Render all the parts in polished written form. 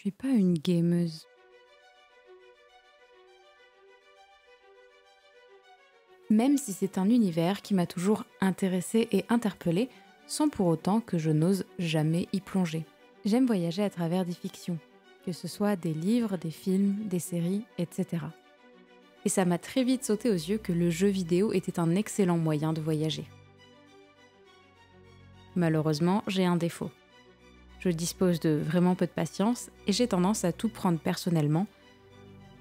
suis pas une gameuse. Même si c'est un univers qui m'a toujours intéressée et interpellée, sans pour autant que je n'ose jamais y plonger. J'aime voyager à travers des fictions, que ce soit des livres, des films, des séries, etc. Et ça m'a très vite sauté aux yeux que le jeu vidéo était un excellent moyen de voyager. Malheureusement, j'ai un défaut. Je dispose de vraiment peu de patience et j'ai tendance à tout prendre personnellement,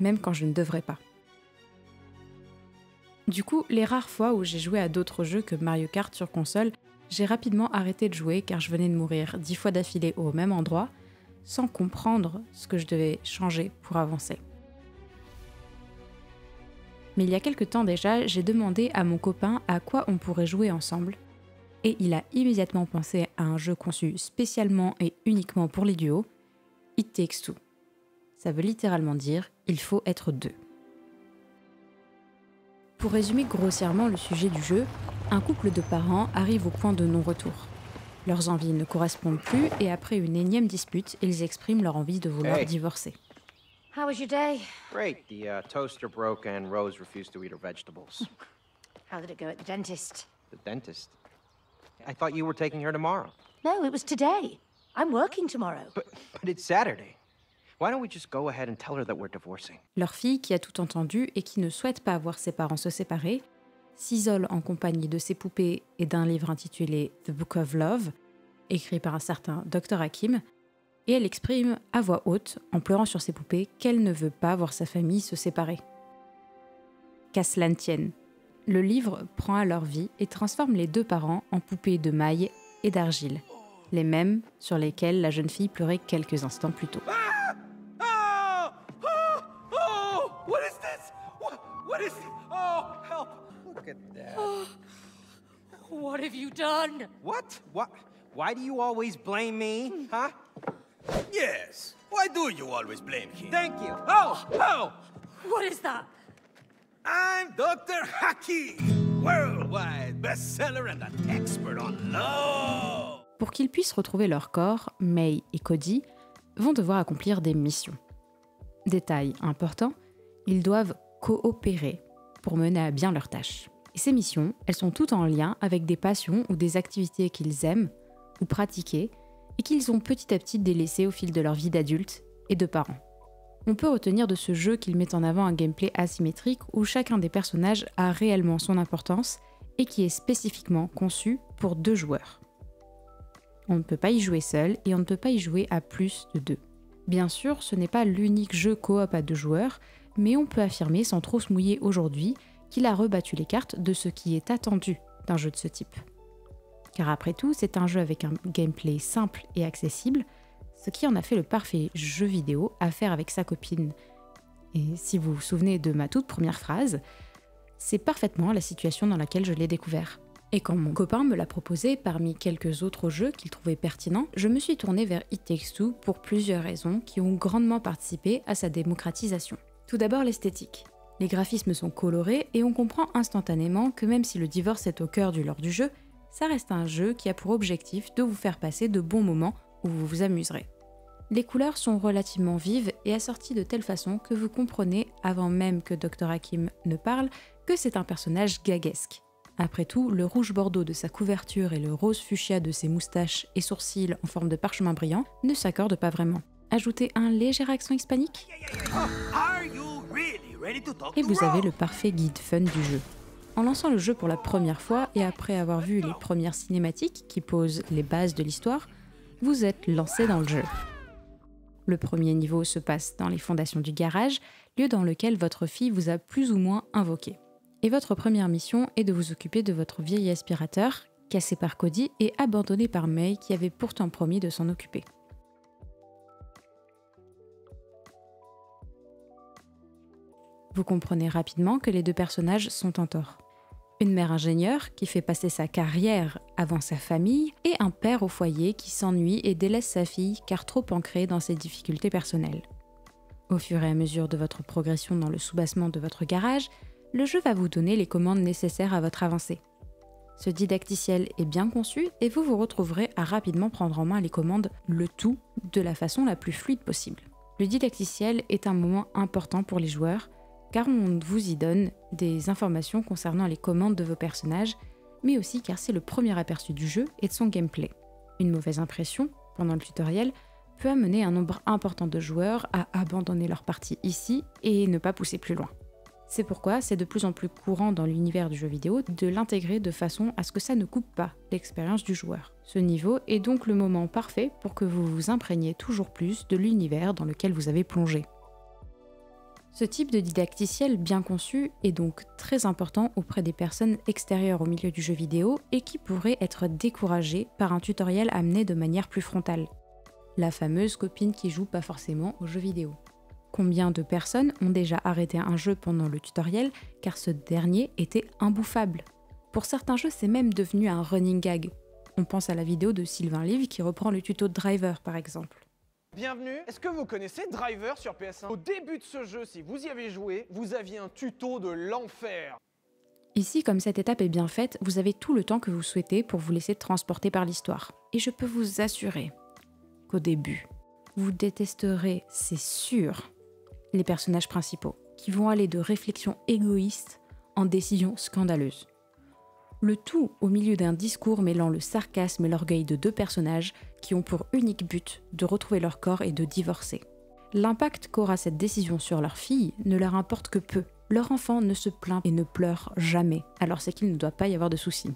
même quand je ne devrais pas. Du coup, les rares fois où j'ai joué à d'autres jeux que Mario Kart sur console, j'ai rapidement arrêté de jouer car je venais de mourir 10 fois d'affilée au même endroit, sans comprendre ce que je devais changer pour avancer. Mais il y a quelque temps déjà, j'ai demandé à mon copain à quoi on pourrait jouer ensemble, et il a immédiatement pensé à un jeu conçu spécialement et uniquement pour les duos, It Takes Two. Ça veut littéralement dire « il faut être deux ». Pour résumer grossièrement le sujet du jeu, un couple de parents arrive au point de non-retour. Leurs envies ne correspondent plus et après une énième dispute, ils expriment leur envie de vouloir divorcer. How was your day? Great. The toaster broke and Rose refused to eat her vegetables. How did it go at the dentist? The dentist? I thought you were taking her tomorrow. No, it was today. I'm working tomorrow. But it's Saturday. Why don't we just go ahead and tell her that we're divorcing? Leur fille, qui a tout entendu et qui ne souhaite pas voir ses parents se séparer, s'isole en compagnie de ses poupées et d'un livre intitulé The Book of Love, écrit par un certain Dr. Hakim, et elle exprime à voix haute, en pleurant sur ses poupées, qu'elle ne veut pas voir sa famille se séparer. Qu'à cela ne tienne, le livre prend à leur vie et transforme les deux parents en poupées de mailles et d'argile, les mêmes sur lesquelles la jeune fille pleurait quelques instants plus tôt. What is this? What is it? Oh, help! Look at that. What have you done? What? Why do you always blame me? Huh? Yes. Why do you always blame him? Thank you. Oh! What is that? I'm Dr. Haki, worldwide bestseller and an expert on love. Pour qu'ils puissent retrouver leur corps, May et Cody vont devoir accomplir des missions. Détail important, ils doivent coopérer pour mener à bien leurs tâches. Et ces missions, elles sont toutes en lien avec des passions ou des activités qu'ils aiment ou pratiquer et qu'ils ont petit à petit délaissées au fil de leur vie d'adultes et de parents. On peut retenir de ce jeu qu'il met en avant un gameplay asymétrique où chacun des personnages a réellement son importance et qui est spécifiquement conçu pour 2 joueurs. On ne peut pas y jouer seul et on ne peut pas y jouer à plus de 2. Bien sûr, ce n'est pas l'unique jeu coop à 2 joueurs, mais on peut affirmer sans trop se mouiller aujourd'hui qu'il a rebattu les cartes de ce qui est attendu d'un jeu de ce type. Car après tout, c'est un jeu avec un gameplay simple et accessible, ce qui en a fait le parfait jeu vidéo à faire avec sa copine. Et si vous vous souvenez de ma toute première phrase, c'est parfaitement la situation dans laquelle je l'ai découvert. Et quand mon copain me l'a proposé parmi quelques autres jeux qu'il trouvait pertinents, je me suis tournée vers It Takes Two pour plusieurs raisons qui ont grandement participé à sa démocratisation. Tout d'abord l'esthétique. Les graphismes sont colorés et on comprend instantanément que même si le divorce est au cœur du lore du jeu, ça reste un jeu qui a pour objectif de vous faire passer de bons moments où vous vous amuserez. Les couleurs sont relativement vives et assorties de telle façon que vous comprenez, avant même que Dr. Hakim ne parle, que c'est un personnage gaguesque. Après tout, le rouge bordeaux de sa couverture et le rose fuchsia de ses moustaches et sourcils en forme de parchemin brillant ne s'accordent pas vraiment. Ajoutez un léger accent hispanique et vous avez le parfait guide fun du jeu. En lançant le jeu pour la première fois et après avoir vu les premières cinématiques qui posent les bases de l'histoire, vous êtes lancé dans le jeu. Le premier niveau se passe dans les fondations du garage, lieu dans lequel votre fille vous a plus ou moins invoqué. Et votre première mission est de vous occuper de votre vieil aspirateur, cassé par Cody et abandonné par May qui avait pourtant promis de s'en occuper. Vous comprenez rapidement que les 2 personnages sont en tort. Une mère ingénieure qui fait passer sa carrière avant sa famille et un père au foyer qui s'ennuie et délaisse sa fille car trop ancrée dans ses difficultés personnelles. Au fur et à mesure de votre progression dans le soubassement de votre garage, le jeu va vous donner les commandes nécessaires à votre avancée. Ce didacticiel est bien conçu et vous vous retrouverez à rapidement prendre en main les commandes, le tout de la façon la plus fluide possible. Le didacticiel est un moment important pour les joueurs, car on vous y donne des informations concernant les commandes de vos personnages, mais aussi car c'est le premier aperçu du jeu et de son gameplay. Une mauvaise impression, pendant le tutoriel, peut amener un nombre important de joueurs à abandonner leur partie ici et ne pas pousser plus loin. C'est pourquoi c'est de plus en plus courant dans l'univers du jeu vidéo de l'intégrer de façon à ce que ça ne coupe pas l'expérience du joueur. Ce niveau est donc le moment parfait pour que vous vous imprégniez toujours plus de l'univers dans lequel vous avez plongé. Ce type de didacticiel bien conçu est donc très important auprès des personnes extérieures au milieu du jeu vidéo et qui pourraient être découragées par un tutoriel amené de manière plus frontale. La fameuse copine qui joue pas forcément aux jeux vidéo. Combien de personnes ont déjà arrêté un jeu pendant le tutoriel car ce dernier était imbouffable? Pour certains jeux, c'est même devenu un running gag. On pense à la vidéo de Sylvain Livre qui reprend le tuto de Driver par exemple. Bienvenue. Est-ce que vous connaissez Driver sur PS1? Au début de ce jeu, si vous y avez joué, vous aviez un tuto de l'enfer. Ici, comme cette étape est bien faite, vous avez tout le temps que vous souhaitez pour vous laisser transporter par l'histoire. Et je peux vous assurer qu'au début, vous détesterez, c'est sûr, les personnages principaux, qui vont aller de réflexions égoïstes en décisions scandaleuses. Le tout au milieu d'un discours mêlant le sarcasme et l'orgueil de deux personnages qui ont pour unique but de retrouver leur corps et de divorcer. L'impact qu'aura cette décision sur leur fille ne leur importe que peu. Leur enfant ne se plaint et ne pleure jamais, alors c'est qu'il ne doit pas y avoir de soucis.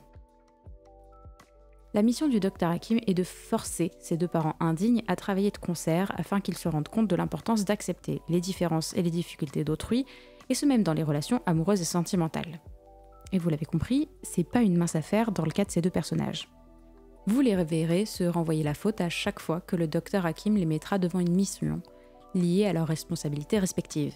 La mission du Dr Hakim est de forcer ses deux parents indignes à travailler de concert afin qu'ils se rendent compte de l'importance d'accepter les différences et les difficultés d'autrui, et ce même dans les relations amoureuses et sentimentales. Et vous l'avez compris, c'est pas une mince affaire dans le cas de ces deux personnages. Vous les verrez se renvoyer la faute à chaque fois que le Dr Hakim les mettra devant une mission liée à leurs responsabilités respectives.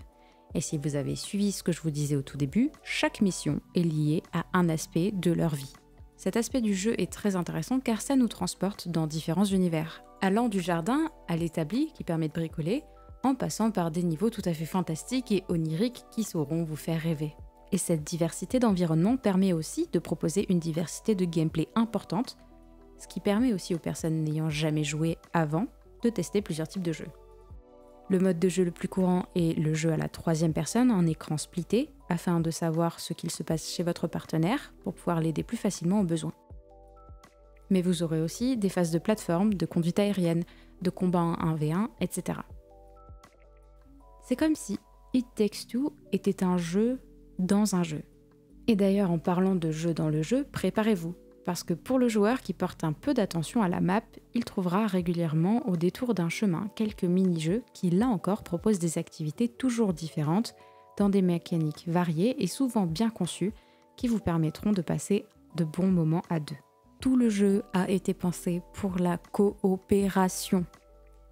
Et si vous avez suivi ce que je vous disais au tout début, chaque mission est liée à un aspect de leur vie. Cet aspect du jeu est très intéressant car ça nous transporte dans différents univers, allant du jardin à l'établi qui permet de bricoler, en passant par des niveaux tout à fait fantastiques et oniriques qui sauront vous faire rêver. Et cette diversité d'environnement permet aussi de proposer une diversité de gameplay importante, ce qui permet aussi aux personnes n'ayant jamais joué avant de tester plusieurs types de jeux. Le mode de jeu le plus courant est le jeu à la troisième personne en écran splitté, afin de savoir ce qu'il se passe chez votre partenaire pour pouvoir l'aider plus facilement au besoin. Mais vous aurez aussi des phases de plateforme, de conduite aérienne, de combat en 1v1, etc. C'est comme si It Takes Two était un jeu dans un jeu. Et d'ailleurs, en parlant de jeu dans le jeu, préparez-vous, parce que pour le joueur qui porte un peu d'attention à la map, il trouvera régulièrement au détour d'un chemin quelques mini-jeux qui, là encore, proposent des activités toujours différentes, dans des mécaniques variées et souvent bien conçues, qui vous permettront de passer de bons moments à deux. Tout le jeu a été pensé pour la coopération.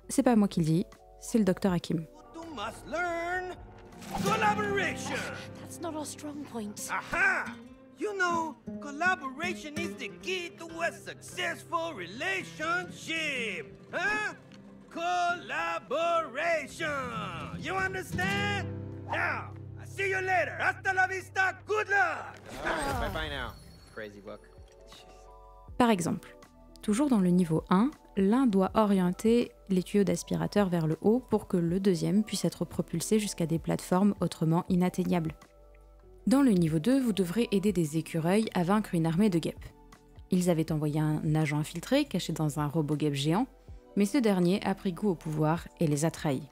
C'est pas moi qui le dis, c'est le Dr Hakim. You must learn collaboration. That's not our strong point. Aha! You know, collaboration is the key to a successful relationship. Huh? Collaboration. You understand? Now, I see you later. Hasta la vista. Good luck. Bye bye now, crazy book. Par exemple, toujours dans le niveau 1, l'un doit orienter les tuyaux d'aspirateur vers le haut pour que le deuxième puisse être propulsé jusqu'à des plateformes autrement inatteignables. Dans le niveau 2, vous devrez aider des écureuils à vaincre une armée de guêpes. Ils avaient envoyé un agent infiltré caché dans un robot guêpe géant, mais ce dernier a pris goût au pouvoir et les a trahis.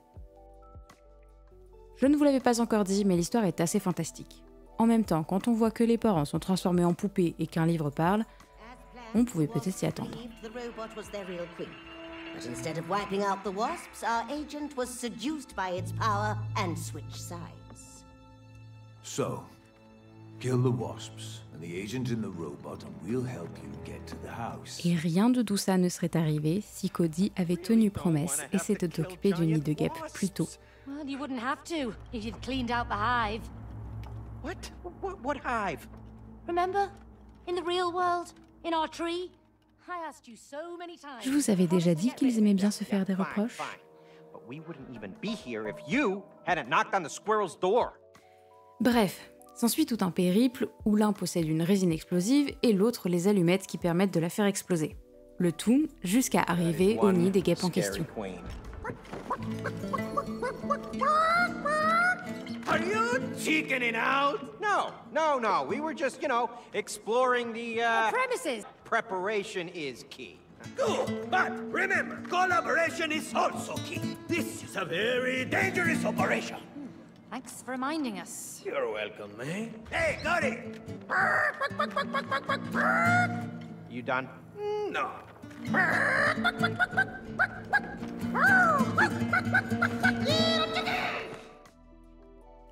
Je ne vous l'avais pas encore dit, mais l'histoire est assez fantastique. En même temps, quand on voit que les parents sont transformés en poupées et qu'un livre parle, on pouvait peut-être s'y attendre. The robot was their real queen. But instead of wiping out the wasps, our agent was seduced by its power and switched sides. So, kill the wasps and the agent in the robot and we'll help you get to the house. Et rien de tout ça ne serait arrivé si Cody avait tenu promesse et s'était occupé du nid de guêpes plus tôt. Well, you wouldn't have to if you'd cleaned out the hive. What? What hive? Remember? In the real world? In our tree? I asked you so many times. Je vous avais déjà dit qu'ils aimaient bien se faire des reproches. Fine. But we wouldn't even be here if you hadn't knocked on the squirrel's door. Bref, s'ensuit tout un périple où l'un possède une résine explosive et l'autre les allumettes qui permettent de la faire exploser. Le tout jusqu'à arriver au nid des guêpes en question. Queen. Are you chickening out? No. We were just, exploring the, Premises! Preparation is key. Good, but remember, collaboration is also key. This is a very dangerous operation. Thanks for reminding us. You're welcome, man. Hey, got it! You done? No.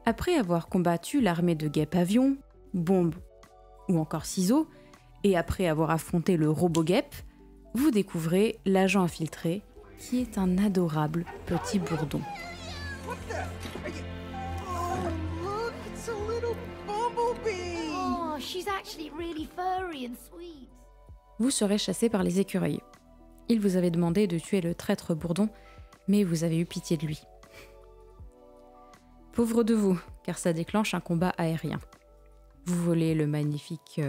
Après avoir combattu l'armée de guêpes avions, bombes ou encore ciseaux, et après avoir affronté le robot guêpe, vous découvrez l'agent infiltré, qui est un adorable petit bourdon. Look, it's a little bumblebee. Oh, she's actually really furry and sweet. Vous serez chassé par les écureuils. Il vous avait demandé de tuer le traître bourdon, mais vous avez eu pitié de lui. Pauvre de vous, car ça déclenche un combat aérien. Vous volez le magnifique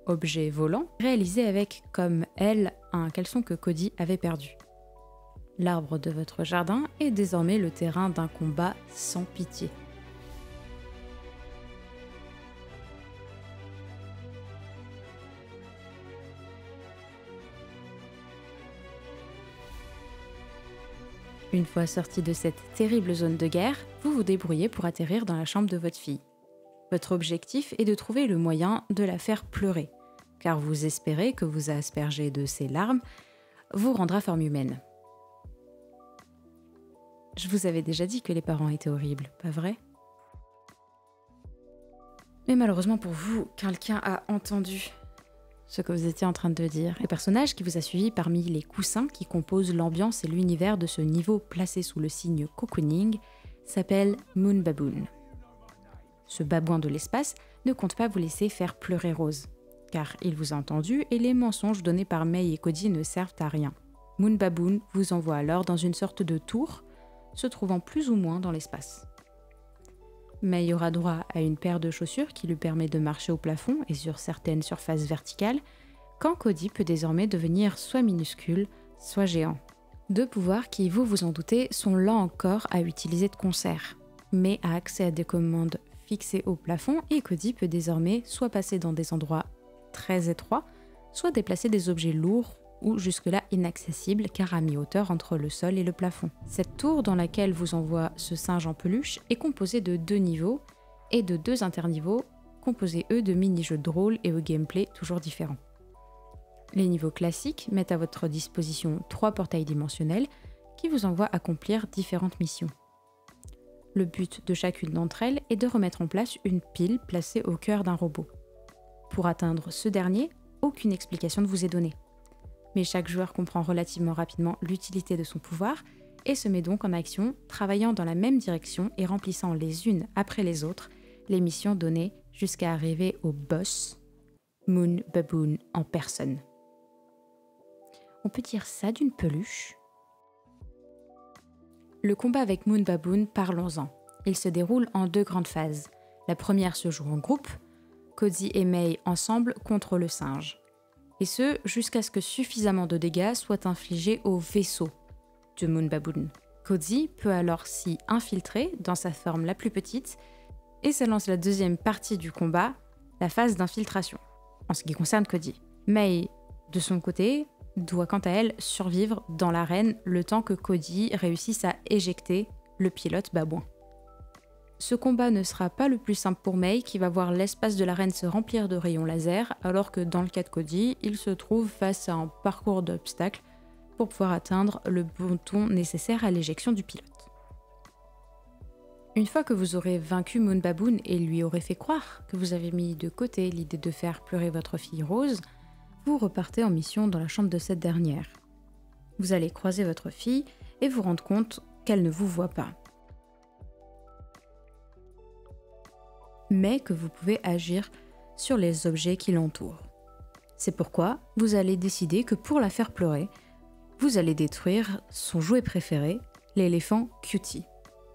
objet volant, réalisé avec, comme aile, un caleçon que Cody avait perdu. L'arbre de votre jardin est désormais le terrain d'un combat sans pitié. Une fois sorti de cette terrible zone de guerre, vous vous débrouillez pour atterrir dans la chambre de votre fille. Votre objectif est de trouver le moyen de la faire pleurer, car vous espérez que vous asperger de ses larmes vous rendra forme humaine. Je vous avais déjà dit que les parents étaient horribles, pas vrai? Mais malheureusement pour vous, quelqu'un a entendu ce que vous étiez en train de dire. Le personnage qui vous a suivi parmi les coussins qui composent l'ambiance et l'univers de ce niveau placé sous le signe cocooning s'appelle Moon Baboon. Ce babouin de l'espace ne compte pas vous laisser faire pleurer Rose, car il vous a entendu et les mensonges donnés par May et Cody ne servent à rien. Moon Baboon vous envoie alors dans une sorte de tour, se trouvant plus ou moins dans l'espace. May aura droit à une paire de chaussures qui lui permet de marcher au plafond et sur certaines surfaces verticales, quand Cody peut désormais devenir soit minuscule, soit géant. Deux pouvoirs qui, vous en doutez, sont là encore à utiliser de concert. May a accès à des commandes fixées au plafond et Cody peut désormais soit passer dans des endroits très étroits, soit déplacer des objets lourds ou jusque-là inaccessibles car à mi-hauteur entre le sol et le plafond. Cette tour dans laquelle vous envoie ce singe en peluche est composée de 2 niveaux et de 2 interniveaux composés eux de mini-jeux de rôle et au gameplay toujours différents. Les niveaux classiques mettent à votre disposition 3 portails dimensionnels qui vous envoient accomplir différentes missions. Le but de chacune d'entre elles est de remettre en place une pile placée au cœur d'un robot. Pour atteindre ce dernier, aucune explication ne vous est donnée. Mais chaque joueur comprend relativement rapidement l'utilité de son pouvoir et se met donc en action, travaillant dans la même direction et remplissant les unes après les autres les missions données jusqu'à arriver au boss, Moon Baboon en personne. On peut dire ça d'une peluche? Le combat avec Moon Baboon, parlons-en. Il se déroule en 2 grandes phases. La première se joue en groupe, Cody et May ensemble contre le singe. Et ce, jusqu'à ce que suffisamment de dégâts soient infligés au vaisseau de Moon Baboon. Cody peut alors s'y infiltrer dans sa forme la plus petite, et ça lance la deuxième partie du combat, la phase d'infiltration, en ce qui concerne Cody. May, de son côté, doit quant à elle survivre dans l'arène le temps que Cody réussisse à éjecter le pilote babouin. Ce combat ne sera pas le plus simple pour May, qui va voir l'espace de l'arène se remplir de rayons laser, alors que dans le cas de Cody, il se trouve face à un parcours d'obstacles pour pouvoir atteindre le bouton nécessaire à l'éjection du pilote. Une fois que vous aurez vaincu Moon Baboon et lui aurez fait croire que vous avez mis de côté l'idée de faire pleurer votre fille Rose, vous repartez en mission dans la chambre de cette dernière. Vous allez croiser votre fille et vous rendre compte qu'elle ne vous voit pas, mais que vous pouvez agir sur les objets qui l'entourent. C'est pourquoi vous allez décider que pour la faire pleurer, vous allez détruire son jouet préféré, l'éléphant Cutie.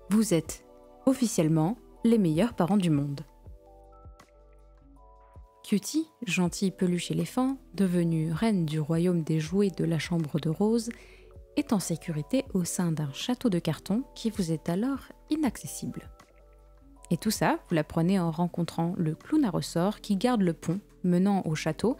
Vous êtes officiellement les meilleurs parents du monde. Cutie, gentille peluche éléphant, devenue reine du royaume des jouets de la chambre de Rose, est en sécurité au sein d'un château de carton qui vous est alors inaccessible. Et tout ça, vous l'apprenez en rencontrant le clown à ressort qui garde le pont menant au château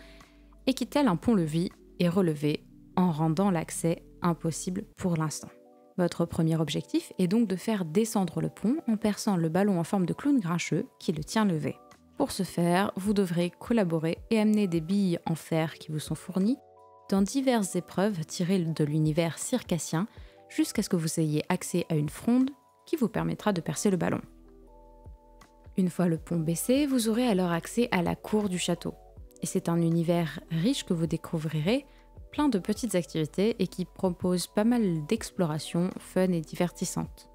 et qui, tel un pont-levis, est relevé en rendant l'accès impossible pour l'instant. Votre premier objectif est donc de faire descendre le pont en perçant le ballon en forme de clown grincheux qui le tient levé. Pour ce faire, vous devrez collaborer et amener des billes en fer qui vous sont fournies dans diverses épreuves tirées de l'univers circassien jusqu'à ce que vous ayez accès à une fronde qui vous permettra de percer le ballon. Une fois le pont baissé, vous aurez alors accès à la cour du château. Et c'est un univers riche que vous découvrirez, plein de petites activités et qui propose pas mal d'explorations fun et divertissantes.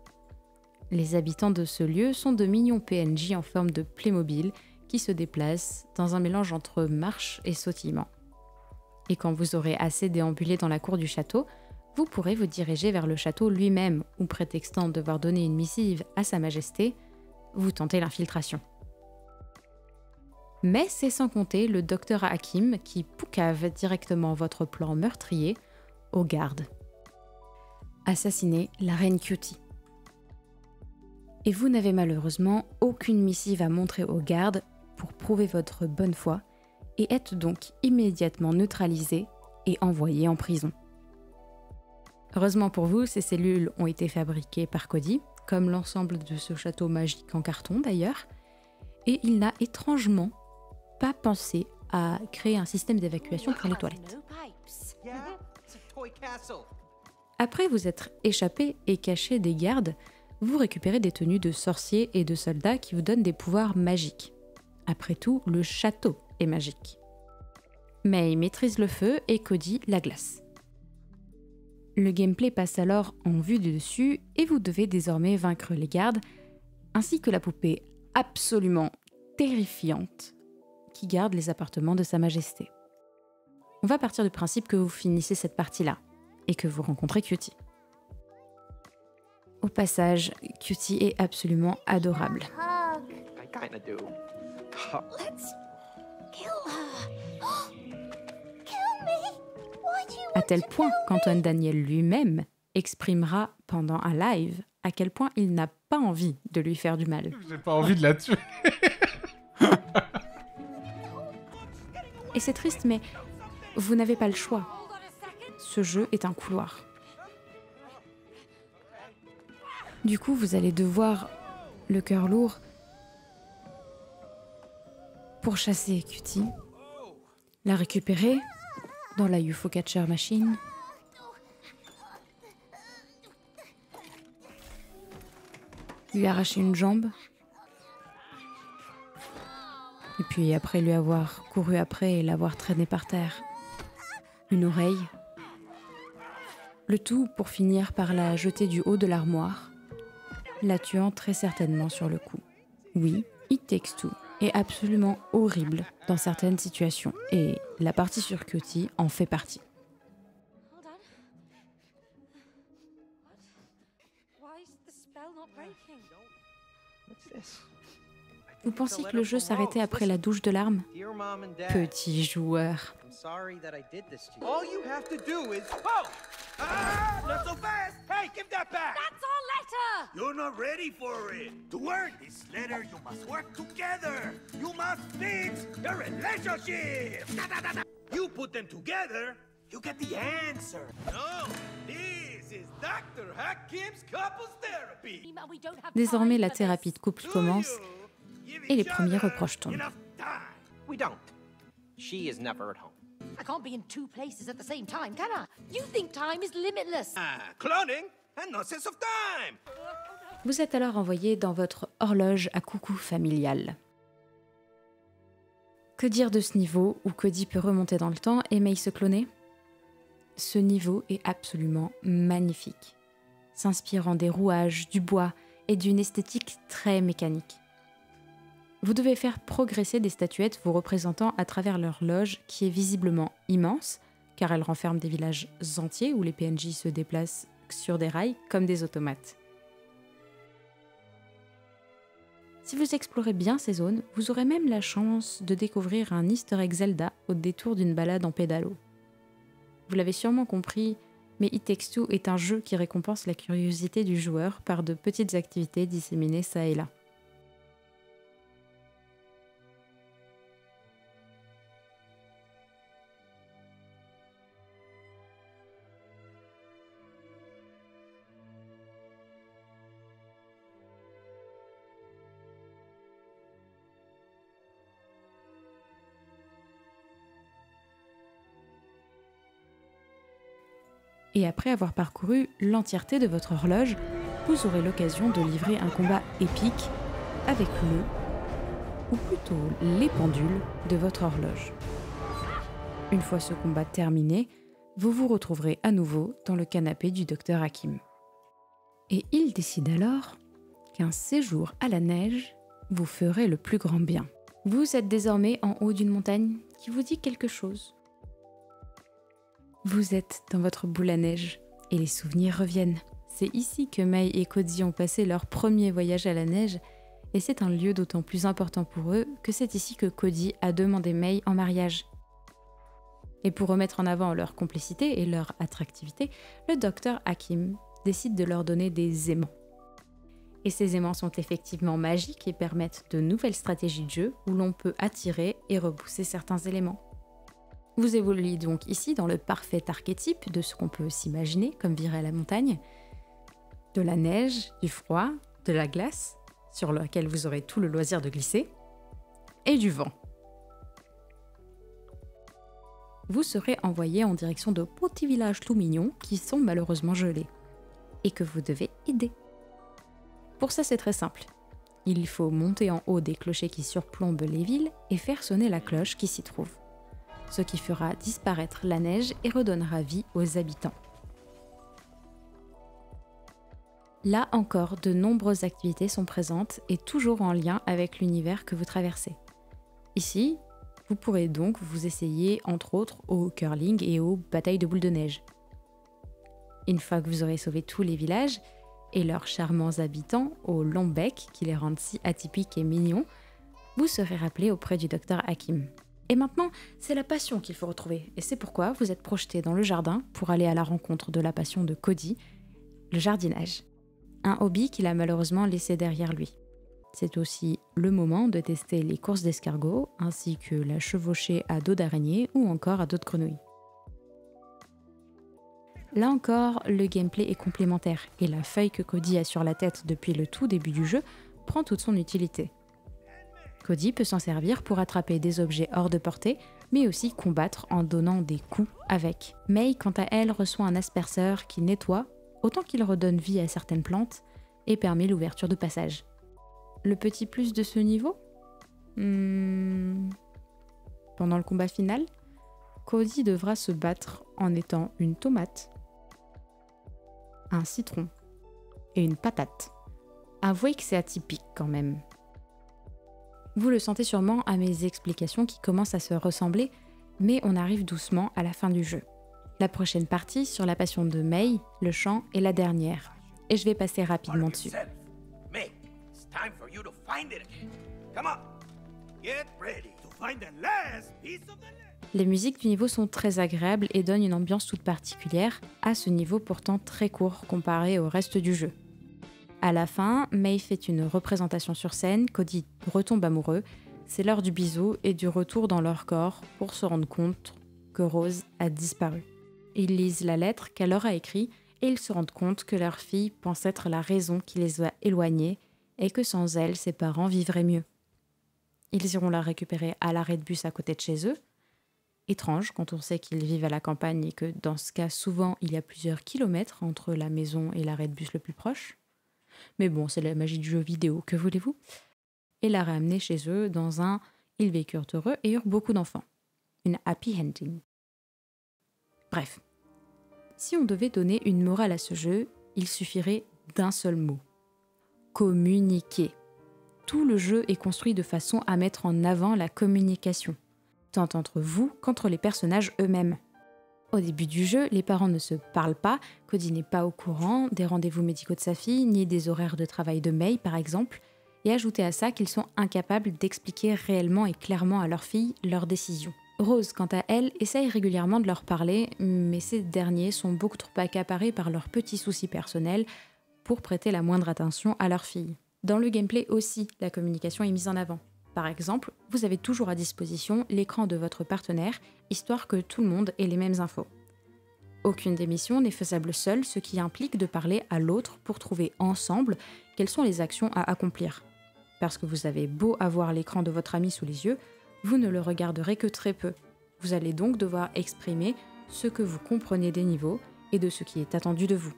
Les habitants de ce lieu sont de mignons PNJ en forme de Playmobil qui se déplacent dans un mélange entre marche et sautillement. Et quand vous aurez assez déambulé dans la cour du château, vous pourrez vous diriger vers le château lui-même ou prétextant devoir donner une missive à Sa Majesté, vous tentez l'infiltration. Mais c'est sans compter le docteur Hakim qui poucave directement votre plan meurtrier aux gardes. Assassiner la reine Cutie. Et vous n'avez malheureusement aucune missive à montrer aux gardes pour prouver votre bonne foi et êtes donc immédiatement neutralisé et envoyé en prison. Heureusement pour vous, ces cellules ont été fabriquées par Cody, comme l'ensemble de ce château magique en carton d'ailleurs, et il n'a étrangement pas pensé à créer un système d'évacuation pour les toilettes. Yeah, it's a toy castle. Après vous être échappé et caché des gardes, vous récupérez des tenues de sorciers et de soldats qui vous donnent des pouvoirs magiques. Après tout, le château est magique. May maîtrise le feu et Cody la glace. Le gameplay passe alors en vue du dessus et vous devez désormais vaincre les gardes, ainsi que la poupée absolument terrifiante qui garde les appartements de Sa Majesté. On va partir du principe que vous finissez cette partie-là et que vous rencontrez Cutie. Au passage, Cutie est absolument adorable. Hug. I kinda do. Let's kill her. Kill me. Why do you À want tel to point kill me? qu'Antoine Daniel lui-même exprimera pendant un live à quel point il n'a pas envie de lui faire du mal. J'ai pas envie de la tuer. Et c'est triste, mais vous n'avez pas le choix. Ce jeu est un couloir. Du coup, vous allez devoir, le cœur lourd, pourchasser Cutie, la récupérer dans la UFO Catcher Machine, lui arracher une jambe, et puis après lui avoir couru après et l'avoir traîné par terre, une oreille, le tout pour finir par la jeter du haut de l'armoire, la tuant très certainement sur le coup. Oui, It Takes Two est absolument horrible dans certaines situations, et la partie sur Cutie en fait partie. Hold on. What? Why is the spell not breaking? What's this? Vous pensiez que le jeu s'arrêtait après la douche de larmes? Dear Mom and Dad, Petit joueur. I'm sorry that I did this to you. All you have to do is... Oh! Ah! Not so fast! Hey, give that back! That's our letter! You're not ready for it. To earn this letter, you must work together. You must fix your relationship. You put them together, you get the answer. No, this is Dr. Hakim's couples therapy. We don't have Désormais, time la for thérapie this. de couple Do commence you give et les each premiers other reproches tombent. enough time? We don't. She is never at home. I can't be in two places at the same time, can I? You think time is limitless. Cloning and no sense of time. Vous êtes alors envoyé dans votre horloge à coucou familiale. Que dire de ce niveau où Cody peut remonter dans le temps et May se cloner? Ce niveau est absolument magnifique, s'inspirant des rouages, du bois et d'une esthétique très mécanique. Vous devez faire progresser des statuettes vous représentant à travers l'horloge qui est visiblement immense, car elle renferme des villages entiers où les PNJ se déplacent sur des rails comme des automates. Si vous explorez bien ces zones, vous aurez même la chance de découvrir un easter egg Zelda au détour d'une balade en pédalo. Vous l'avez sûrement compris, mais It Takes Two est un jeu qui récompense la curiosité du joueur par de petites activités disséminées ça et là. Et après avoir parcouru l'entièreté de votre horloge, vous aurez l'occasion de livrer un combat épique avec ou plutôt les pendules de votre horloge. Une fois ce combat terminé, vous vous retrouverez à nouveau dans le canapé du docteur Hakim. Et il décide alors qu'un séjour à la neige vous ferait le plus grand bien. Vous êtes désormais en haut d'une montagne qui vous dit quelque chose. Vous êtes dans votre boule à neige et les souvenirs reviennent. C'est ici que May et Cody ont passé leur premier voyage à la neige et c'est un lieu d'autant plus important pour eux que c'est ici que Cody a demandé May en mariage. Et pour remettre en avant leur complicité et leur attractivité, le docteur Hakim décide de leur donner des aimants. Et ces aimants sont effectivement magiques et permettent de nouvelles stratégies de jeu où l'on peut attirer et repousser certains éléments. Vous évoluez donc ici dans le parfait archétype de ce qu'on peut s'imaginer comme virer à la montagne, de la neige, du froid, de la glace, sur laquelle vous aurez tout le loisir de glisser, et du vent. Vous serez envoyé en direction de petits villages tout mignons qui sont malheureusement gelés, et que vous devez aider. Pour ça, c'est très simple. Il faut monter en haut des clochers qui surplombent les villes et faire sonner la cloche qui s'y trouve, ce qui fera disparaître la neige et redonnera vie aux habitants. Là encore, de nombreuses activités sont présentes et toujours en lien avec l'univers que vous traversez. Ici, vous pourrez donc vous essayer entre autres au curling et aux batailles de boules de neige. Une fois que vous aurez sauvé tous les villages et leurs charmants habitants aux longs becs qui les rendent si atypiques et mignons, vous serez rappelé auprès du docteur Hakim. Et maintenant, c'est la passion qu'il faut retrouver. Et c'est pourquoi vous êtes projeté dans le jardin pour aller à la rencontre de la passion de Cody, le jardinage. Un hobby qu'il a malheureusement laissé derrière lui. C'est aussi le moment de tester les courses d'escargots, ainsi que la chevauchée à dos d'araignée ou encore à dos de grenouille. Là encore, le gameplay est complémentaire et la feuille que Cody a sur la tête depuis le tout début du jeu prend toute son utilité. Cody peut s'en servir pour attraper des objets hors de portée, mais aussi combattre en donnant des coups avec. May, quant à elle, reçoit un asperceur qui nettoie, autant qu'il redonne vie à certaines plantes, et permet l'ouverture de passages. Le petit plus de ce niveau ? Pendant le combat final, Cody devra se battre en étant une tomate, un citron et une patate. Avouez que c'est atypique quand même. Vous le sentez sûrement à mes explications qui commencent à se ressembler, mais on arrive doucement à la fin du jeu. La prochaine partie sur la passion de May, le chant, est la dernière, et je vais passer rapidement dessus. May, it's time for you to find it again. Come on, get ready to find the last piece of the land. Les musiques du niveau sont très agréables et donnent une ambiance toute particulière à ce niveau pourtant très court comparé au reste du jeu. À la fin, May fait une représentation sur scène, Cody retombe amoureux, c'est l'heure du bisou et du retour dans leur corps pour se rendre compte que Rose a disparu. Ils lisent la lettre qu'elle leur a écrite et ils se rendent compte que leur fille pense être la raison qui les a éloignés et que sans elle, ses parents vivraient mieux. Ils iront la récupérer à l'arrêt de bus à côté de chez eux. Étrange quand on sait qu'ils vivent à la campagne et que dans ce cas, souvent, il y a plusieurs kilomètres entre la maison et l'arrêt de bus le plus proche. Mais bon, c'est la magie du jeu vidéo, que voulez-vous ? Et la ramener chez eux dans un « ils vécurent heureux et eurent beaucoup d'enfants ». Une happy ending. Bref, si on devait donner une morale à ce jeu, il suffirait d'un seul mot. Communiquer. Tout le jeu est construit de façon à mettre en avant la communication, tant entre vous qu'entre les personnages eux-mêmes. Au début du jeu, les parents ne se parlent pas, Cody n'est pas au courant des rendez-vous médicaux de sa fille, ni des horaires de travail de May par exemple, et ajoutez à ça qu'ils sont incapables d'expliquer réellement et clairement à leur fille leurs décisions. Rose, quant à elle, essaye régulièrement de leur parler, mais ces derniers sont beaucoup trop accaparés par leurs petits soucis personnels pour prêter la moindre attention à leur fille. Dans le gameplay aussi, la communication est mise en avant. Par exemple, vous avez toujours à disposition l'écran de votre partenaire, histoire que tout le monde ait les mêmes infos. Aucune des missions n'est faisable seule, ce qui implique de parler à l'autre pour trouver ensemble quelles sont les actions à accomplir. Parce que vous avez beau avoir l'écran de votre ami sous les yeux, vous ne le regarderez que très peu. Vous allez donc devoir exprimer ce que vous comprenez des niveaux et de ce qui est attendu de vous.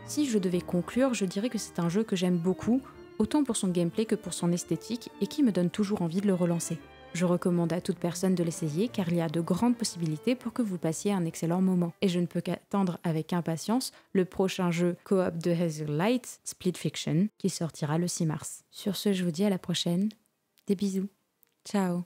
Si je devais conclure, je dirais que c'est un jeu que j'aime beaucoup, autant pour son gameplay que pour son esthétique, et qui me donne toujours envie de le relancer. Je recommande à toute personne de l'essayer car il y a de grandes possibilités pour que vous passiez un excellent moment. Et je ne peux qu'attendre avec impatience le prochain jeu coop de Hazelight, Split Fiction, qui sortira le 6 mars. Sur ce, je vous dis à la prochaine. Des bisous. Ciao.